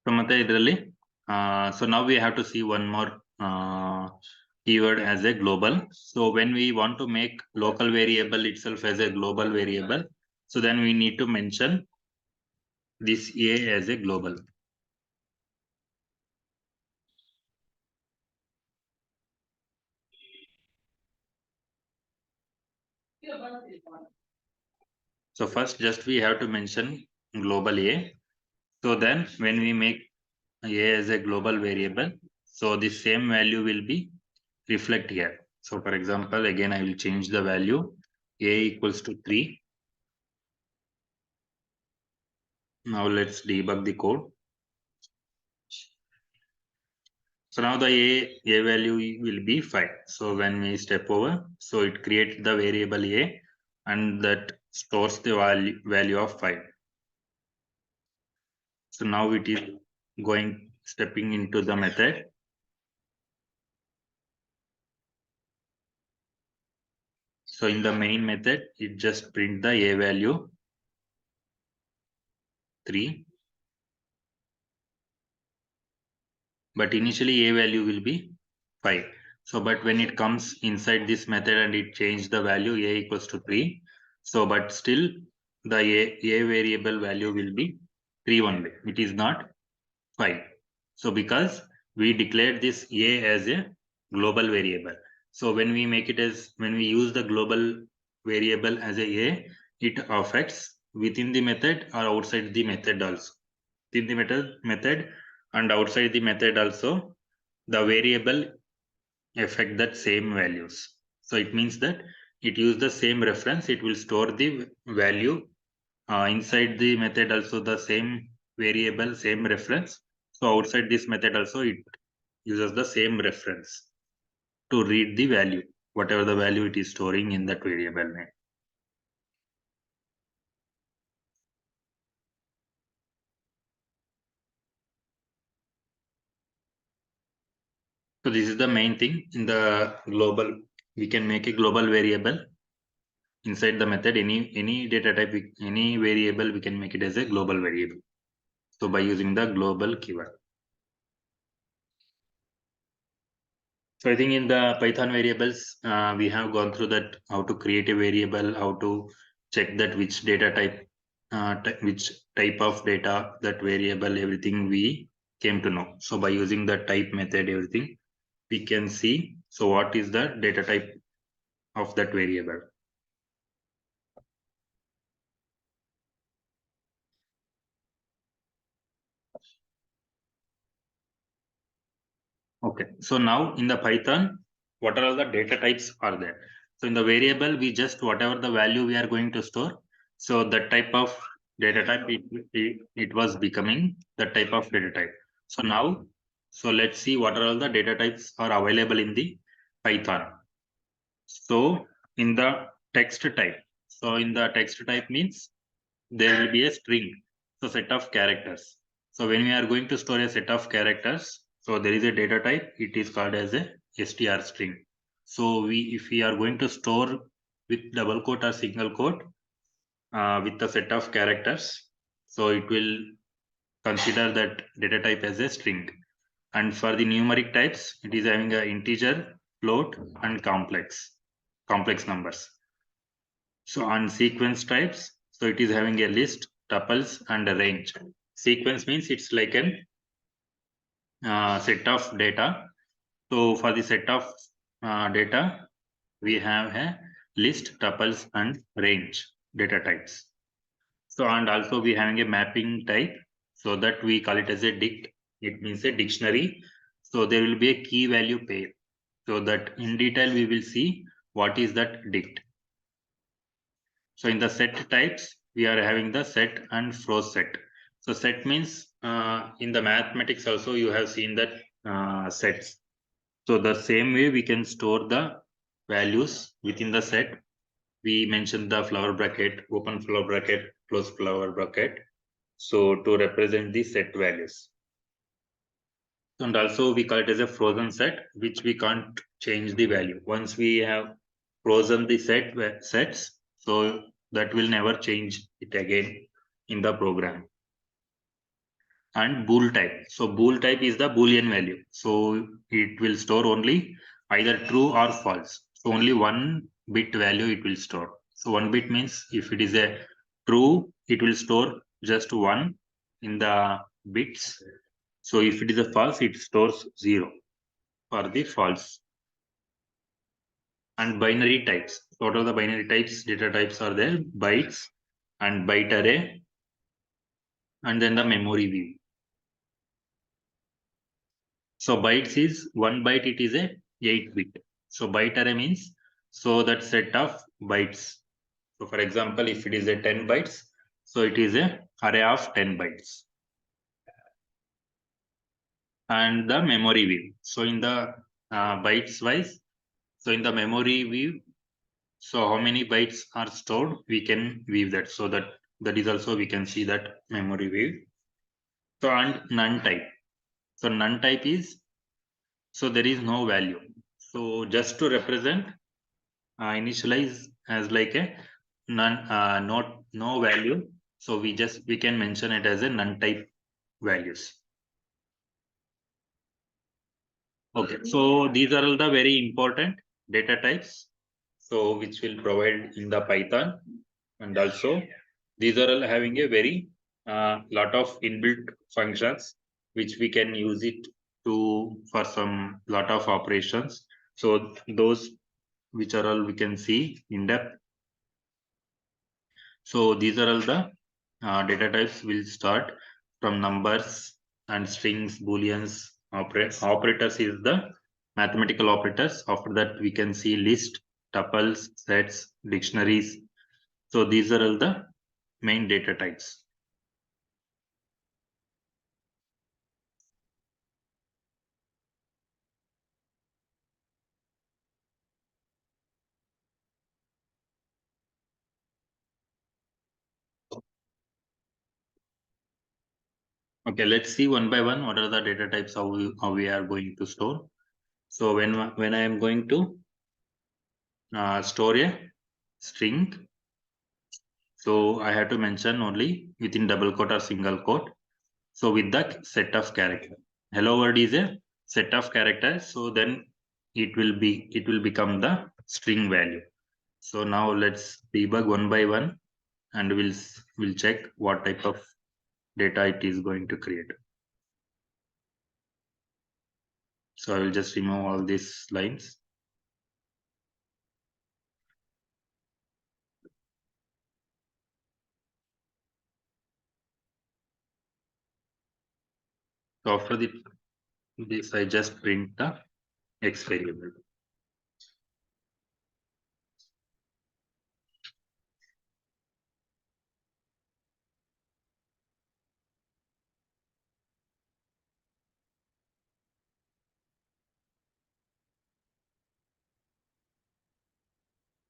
So ಮತ್ತೆ ಇದರಲ್ಲಿ so now we have to see one more keyword as a global. So when we want to make local variable itself as a global variable, so then we need to mention this a as a global. So first just we have to mention global a. So then when we make a as a global variable, so the same value will be reflect here. So for example, again I will change the value a equals to 3. Now let's debug the code. So now the a value will be 5. So when we step over, so it creates the variable a and that stores the value of 5. So now it is stepping into the method. So in the main method, it just print the a value 3. But initially a value will be 5. So but when it comes inside this method and it changes the value a equals to 3. So but still the a variable value will be 3 only. It is not 5. So because we declared this a as a global variable. So when we make it as, when we use the global variable as a, it affects within the method or outside the method also. Within the method and outside the method also, the variable affect that same values. So it means that it use the same reference, it will store the value inside the method also, the same variable, same reference. So outside this method also it uses the same reference to read the value, whatever the value it is storing in that variable name. So this is the main thing in the global. We can make a global variable inside the method. Any data type, any variable, we can make it as a global variable. So by using the global keyword. So I think in the Python variables, we have gone through that, how to create a variable, how to check that which data type, which type of data that variable, everything we came to know. So by using the type method, everything we can see. So what is the data type of that variable? Okay, so now in the Python, what are all the data types are there? So in the variable, we just whatever the value we are going to store. So that type of data type, it was becoming that type of data type. So now, so let's see what are all the data types are available in the Python. So in the text type, so in the text type means there will be a string, so set of characters. So when we are going to store a set of characters, so there is a data type, it is called as a str string. So if we are going to store with double quote or single quote with a set of characters, so it will consider that data type as a string. And for the numeric types, it is having an integer, float, and complex numbers. So on sequence types, so it is having a list, tuples, and a range. Sequence means it's like an set of data. So for the set of data, we have a list, tuples, and range data types. So and also we having a mapping type, so that we call it as a dict. It means a dictionary. So there will be a key value pair. So that in detail we will see what is that dict. So in the set types, we are having the set and froze set. So set means in the mathematics also you have seen that sets. So the same way we can store the values within the set. We mentioned the flower bracket, open flower bracket, close flower bracket. So to represent the set values. And also we call it as a frozen set, which we can't change the value. Once we have frozen the sets, so that will never change it again in the program. and bool type. So bool type is the boolean value. So it will store only either true or false. So only one bit value it will store. So one bit means if it is a true, it will store just one in the bits. So if it is a false, it stores zero for the false. And binary types. What are the binary types? Data types are there: bytes and byte array, and then the memory view. So bytes is one byte, it is a 8-bit. So byte array means so that set of bytes. So for example, if it is a 10 bytes, so it is a array of 10 bytes. And the memory view. So in the bytes wise, so in the memory view, so how many bytes are stored, we can view that. So that is also we can see that memory view. So and none type. So none type is so there is no value. So just to represent initialize as like a none not no value. So we can mention it as a none type values. Okay, so these are all the very important data types. So which will provide in the Python, and also these are all having a very lot of inbuilt functions which we can use it to for some lot of operations. So those which are all we can see in depth. So these are all the data types will start from numbers and strings, booleans, operators is the mathematical operators. After that, we can see list, tuples, sets, dictionaries. So these are all the main data types. Okay, let's see one by one what are the data types how we are going to store. So when I am going to store a string, so I have to mention only within double quote or single quote. So with the set of character, hello world is a set of characters. So then it will become the string value. So now let's debug one by one, and we'll check what type of data it is going to create. So I will just remove all these lines. So after this, I just print the x variable.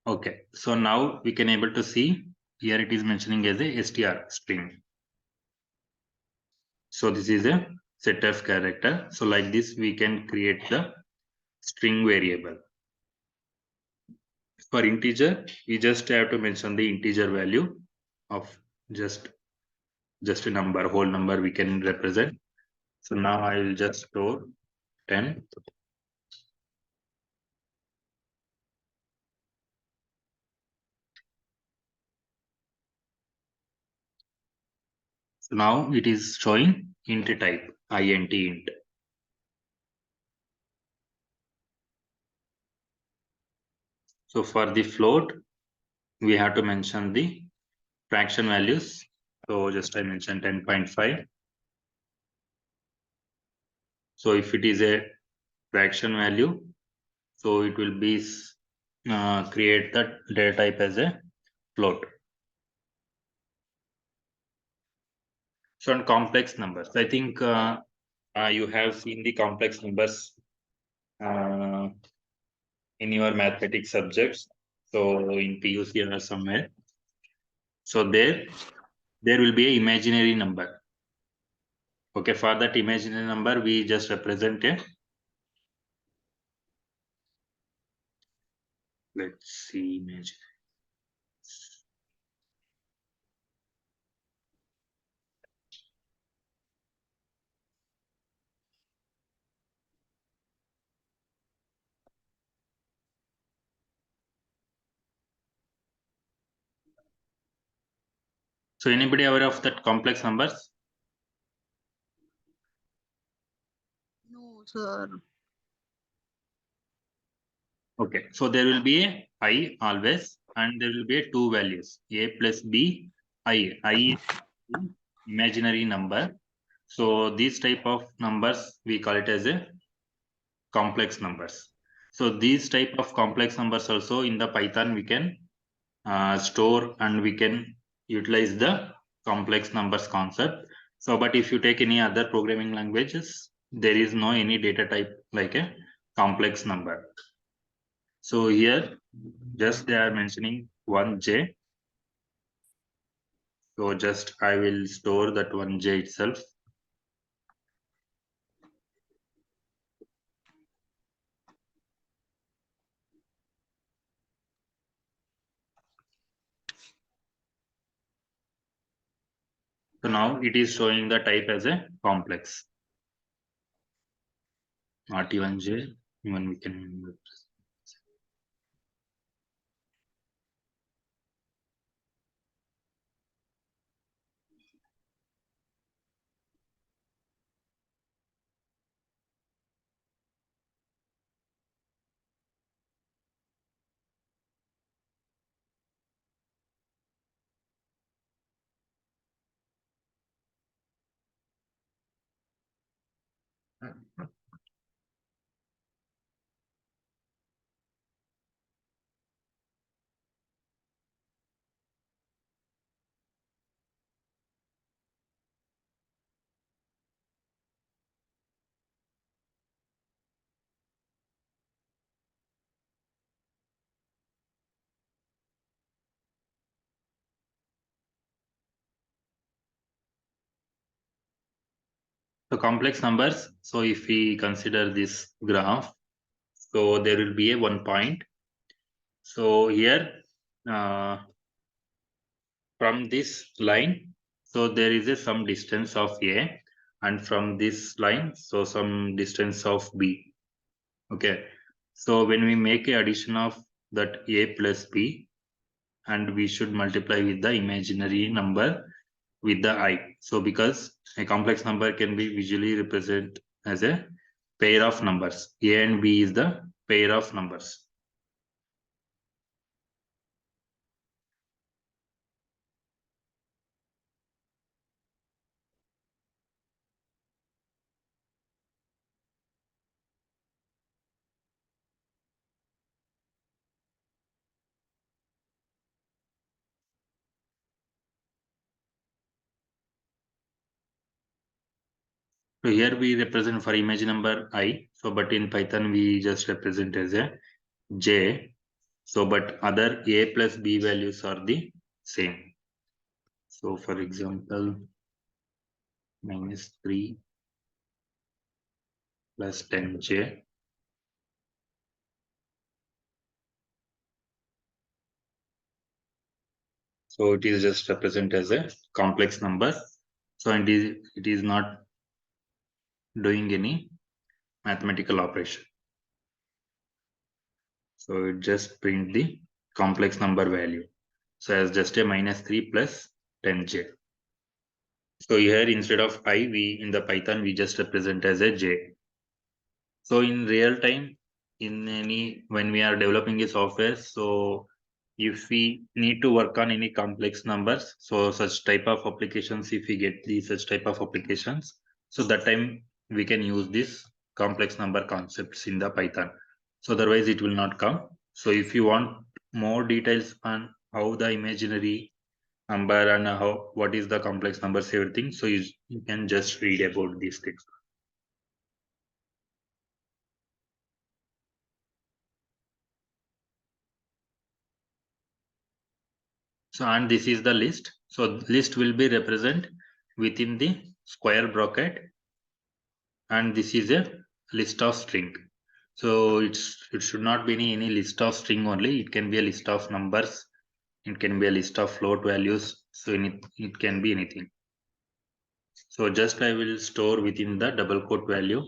Okay, so now we can able to see here it is mentioning as a str string. So this is a set of character. So like this, we can create the string variable. For integer, we just have to mention the integer value of just a number, whole number we can represent. So now I will just store 10. So now it is showing int type, int int. So for the float, we have to mention the fraction values. So just I mentioned 10.5. So if it is a fraction value, so it will be create the data type as a float. So on complex numbers, I think you have seen the complex numbers uh, in your mathematics subjects. So in PUC or somewhere. So there will be an imaginary number. Okay, for that imaginary number, we just represent a. Let's see image. So anybody aware of that complex numbers? No, sir. Okay, so there will be a I always, and there will be a two values, a plus b, I. I is imaginary number. So these type of numbers we call it as a complex numbers. So these type of complex numbers also in the Python we can store and we can utilize the complex numbers concept. So, but if you take any other programming languages, there is no any data type like a complex number. So here, just they are mentioning 1j. So just I will store that 1j itself. So now it is showing the type as a complex. RT1j, even we can. So complex numbers. So if we consider this graph, so there will be a 1 point. So here from this line, so there is a some distance of A, and from this line, so some distance of B. Okay. So when we make a addition of that A plus B, and we should multiply with the imaginary number with the I. So because a complex number can be visually represented as a pair of numbers. A and B is the pair of numbers. So here we represent for image number I. So but in Python we just represent as a J. So but other A plus B values are the same. So for example, -3 plus 10J. So it is just represent as a complex number. So it is not doing any mathematical operation. So it just print the complex number value. So as just a -3 plus 10J. So here instead of I, we in the Python, we just represent as a J. So in real time, in any, when we are developing a software, so if we need to work on any complex numbers, so such type of applications, if we get the such type of applications, so that time we can use this complex number concepts in the Python. So otherwise it will not come. So if you want more details on how the imaginary number and how what is the complex numbers, everything, so you can just read about these things. So and this is the list. So list will be represent within the square bracket, and this is a list of string. So it should not be any list of string only. It can be a list of numbers. It can be a list of float values. So it can be anything. So just I will store within the double quote value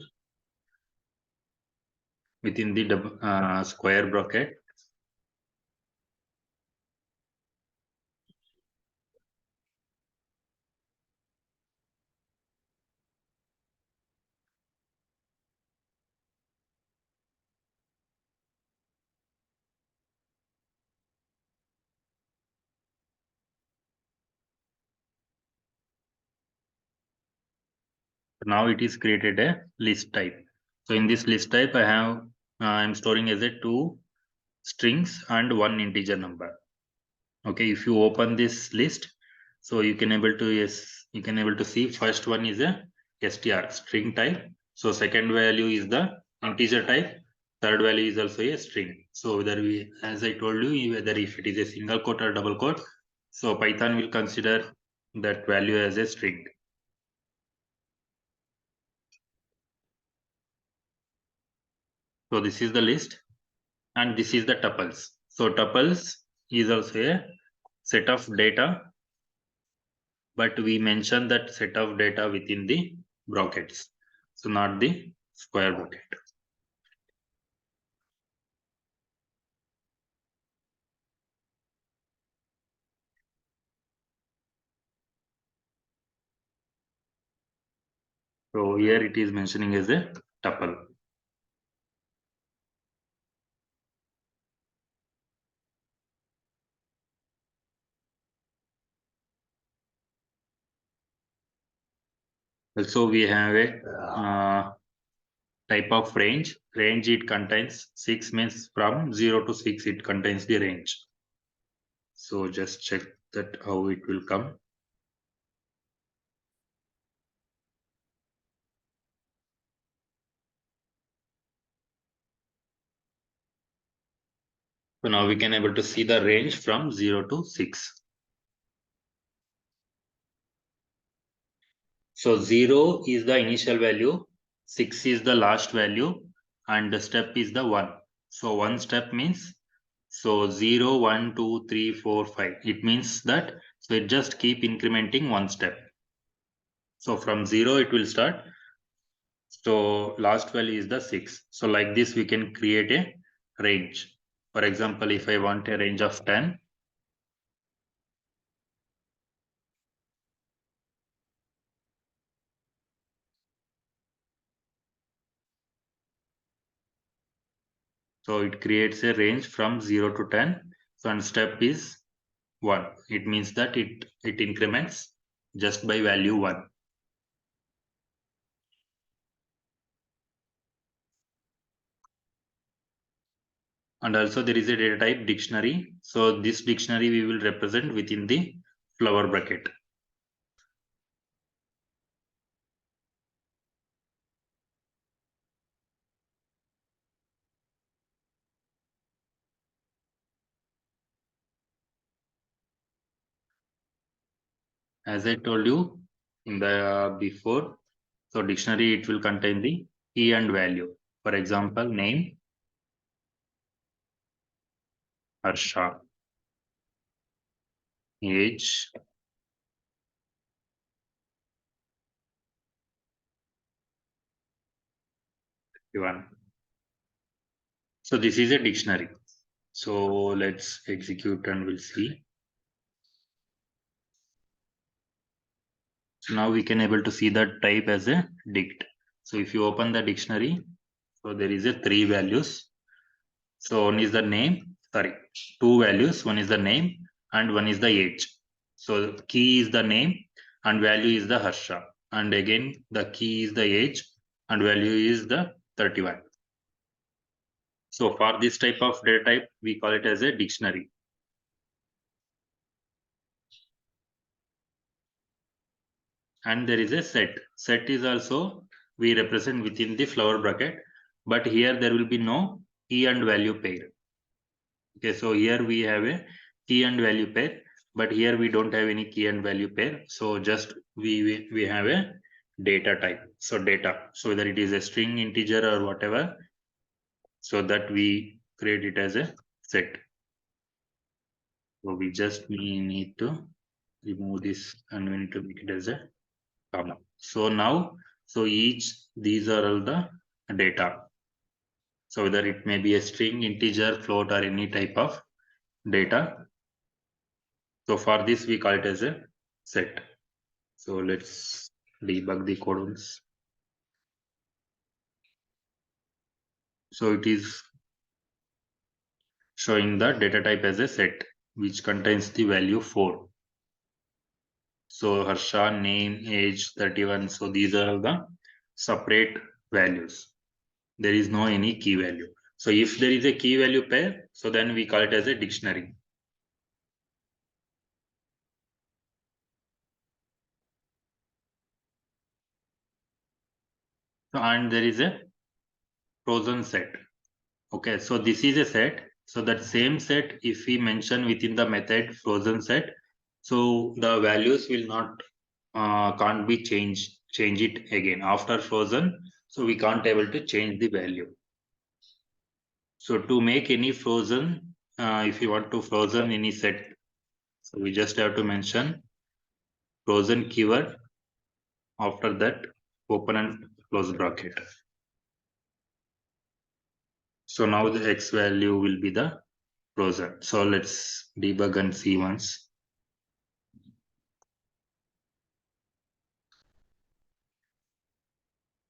within the square bracket. Now it is created a list type. So in this list type, I'm storing as a 2 strings and 1 integer number. Okay, if you open this list, so you can able to see first one is a str string type. So second value is the integer type. Third value is also a string. So whether as I told you, whether if it is a single quote or double quote, so Python will consider that value as a string. So this is the list, and this is the tuples. So tuples is also a set of data, but we mention that set of data within the brackets, so not the square bracket. So here it is mentioning as a tuple. Also we have a type of range. Range, it contains 6, means from 0 to 6 it contains the range. So just check that how it will come. So now we can able to see the range from 0 to 6. So 0 is the initial value, 6 is the last value, and the step is the 1. So one step means, so 0, 1, 2, 3, 4, 5. It means that, so it just keep incrementing one step. So from 0 it will start. So last value is the 6. So like this we can create a range. For example, if I want a range of 10, so it creates a range from 0 to 10. So and step is 1. It means that it increments just by value 1. And also there is a data type dictionary. So this dictionary we will represent within the flower bracket. As I told you in the before, so dictionary, it will contain the key and value. For example, name Harsha, age 1. So this is a dictionary. So let's execute and we'll see. So now we can able to see the type as a dict. So if you open the dictionary, so there is a 3 values. So one is the name, sorry, 2 values. One is the name and one is the age. So key is the name and value is the Harsha. And again, the key is the age and value is the 31. So for this type of data type, we call it as a dictionary. And there is a set. Set is also we represent within the flower bracket, but here there will be no key and value pair. Okay, so here we have a key and value pair, but here we don't have any key and value pair. So just we have a data type. So data. So whether it is a string, integer, or whatever, so that we create it as a set. So we just need to remove this and we need to make it as a comma. So now, so these are all the data. So whether it may be a string, integer, float, or any type of data. So for this, we call it as a set. So let's debug the code once. So it is showing the data type as a set, which contains the value 4. So Harsha, name, age, 31. So these are all the separate values. There is no any key value. So if there is a key value pair, so then we call it as a dictionary. So, and there is a frozen set. Okay, so this is a set. So that same set, if we mention within the method frozen set, so the values will not can't be change it again after frozen. So we can't able to change the value. So to make any frozen, if you want to frozen any set, so we just have to mention frozen keyword. After that, open and close bracket. So now the X value will be the frozen. So let's debug and see once.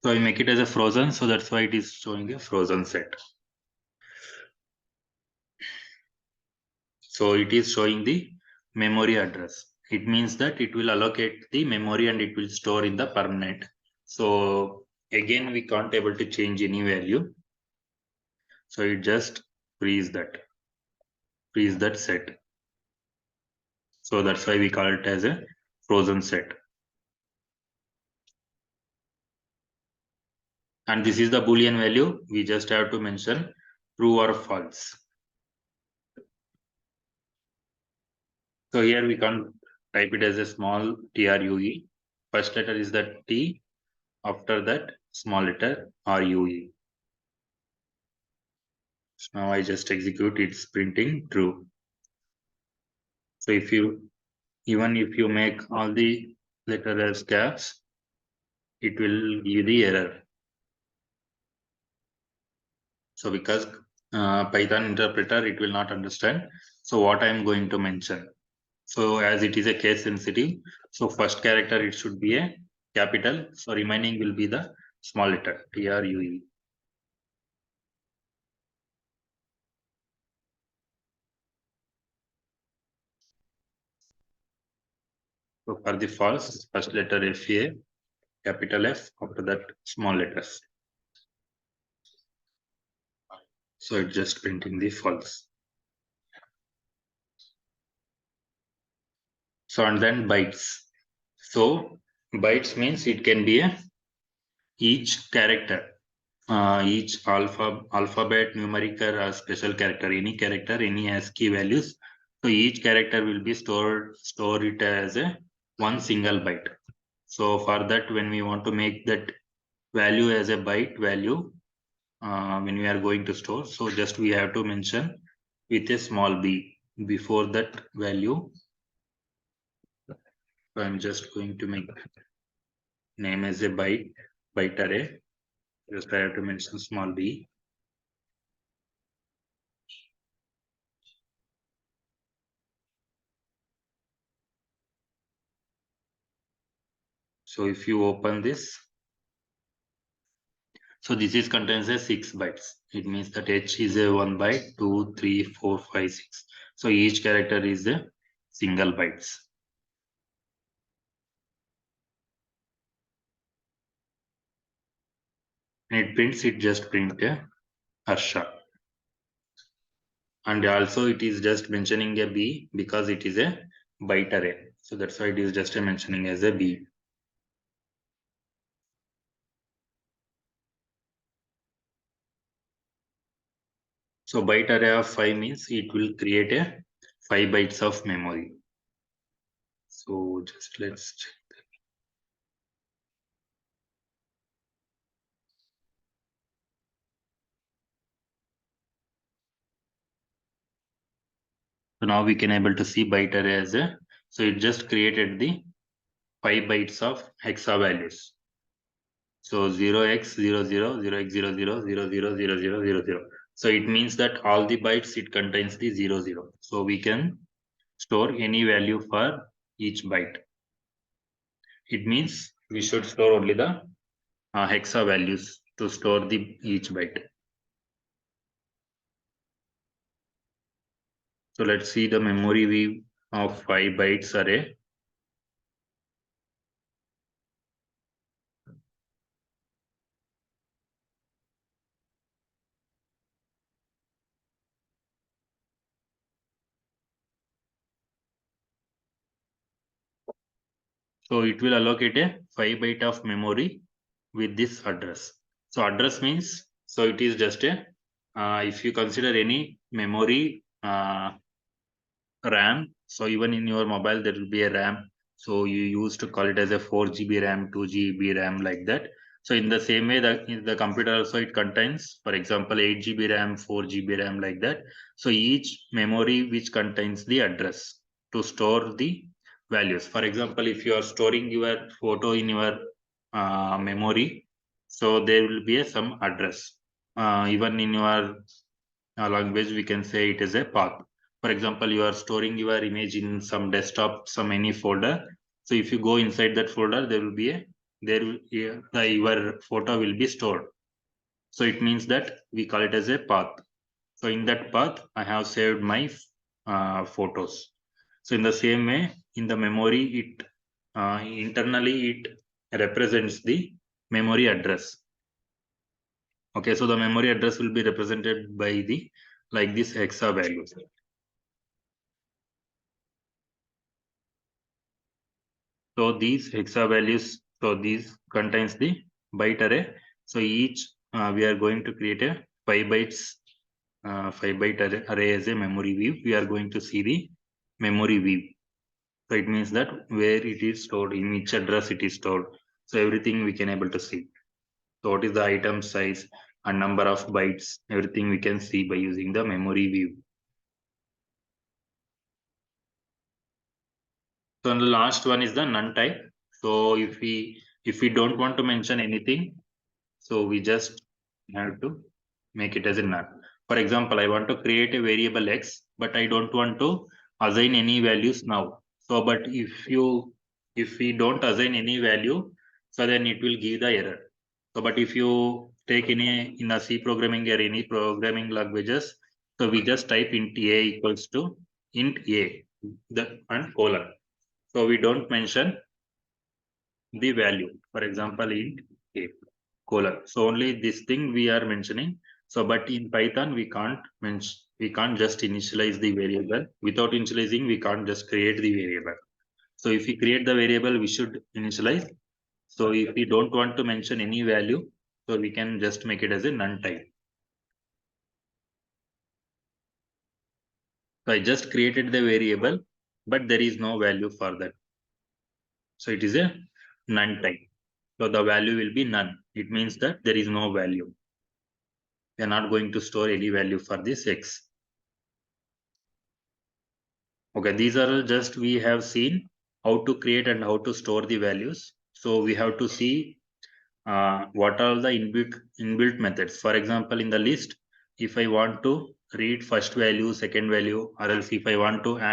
So I make it as a frozen, so that's why it is showing a frozen set. So it is showing the memory address. It means that it will allocate the memory and it will store in the permanent. So again, we can't able to change any value. So it just freeze that set. So that's why we call it as a frozen set. And this is the Boolean value. We just have to mention true or false. So here we can type it as a small TRUE. First letter is the T. After that, small letter RUE. So now I just execute, it's printing true. So even if you make all the letter as caps, it will give the error. So because Python interpreter, it will not understand. So what I am going to mention. So as it is a case sensitive, so first character, it should be a capital. So remaining will be the small letter, TRUE. So for the false, first letter FA, capital F, after that small letters. So it's just printing the false. So and then bytes. So bytes means it can be each character, each alphabet, numerical, or special character, any character, any ASCII values. So each character will be store it as a one single byte. So for that, when we want to make that value as a byte value, when we are going to store, so just we have to mention with a small b before that value. So I'm just going to make name as a byte array. Just I have to mention small b. So if you open this, so this is contains a 6 bytes. It means that H is a 1 byte, 2, 3, 4, 5, 6. So each character is a single bytes. And it prints, it just print a Harsha. And also it is just mentioning a B because it is a byte array. So that's why it is just a mentioning as a B. So byte array of 5 means it will create a 5 bytes of memory. So just let's check. So now we can able to see byte array as a, so it just created the 5 bytes of hexa values. So 0x00, 0x00, 000000. So it means that all the bytes, it contains the 00. So we can store any value for each byte. It means we should store only the hexa values to store the each byte. So let's see the memory we of 5 bytes array. So it will allocate a 5 byte of memory with this address. So address means, so it is just a, if you consider any memory RAM, so even in your mobile there will be a RAM. So you used to call it as a 4 GB RAM, 2 GB RAM, like that. So in the same way that in the computer also it contains, for example, 8 GB RAM, 4 GB RAM, like that. So each memory which contains the address to store the values. For example, if you are storing your photo in your memory, so there will be some address. Even in your language, we can say it is a path. For example, you are storing your image in some desktop, some any folder. So if you go inside that folder, there will be a your photo will be stored. So it means that we call it as a path. So in that path, I have saved my photos. So in the same way, in the memory, it internally it represents the memory address. Okay, so the memory address will be represented by the like this hexa values. So these hexa values, so these contains the byte array. So each we are going to create a 5 bytes, 5 byte array as a memory weave. We are going to see the memory weave. So it means that where it is stored, in which address it is stored. So everything we can able to see. So what is the item size and number of bytes, everything we can see by using the memory weave. So the last one is the none type. So if we don't want to mention anything, so we just have to make it as a none. For example, I want to create a variable x, but I don't want to assign any values now. So, but if we don't assign any value, so then it will give the error. So, but if you take any in a C programming or any programming languages, so we just type int a equals to int a, the and colon. So we don't mention the value. For example, int a colon. So only this thing we are mentioning. So, but in Python, we can't mention, we can't just initialize the variable. Without initializing, we can't just create the variable. So if we create the variable, we should initialize. So if we don't want to mention any value, so we can just make it as a none type. So I just created the variable, but there is no value for that. So it is a none type. So the value will be none. It means that there is no value. We are not going to store any value for this x. Okay, these are just we have seen how to create and how to store the values. So we have to see what are the inbuilt methods. For example, in the list, if I want to read first value, second value, or else if I want to add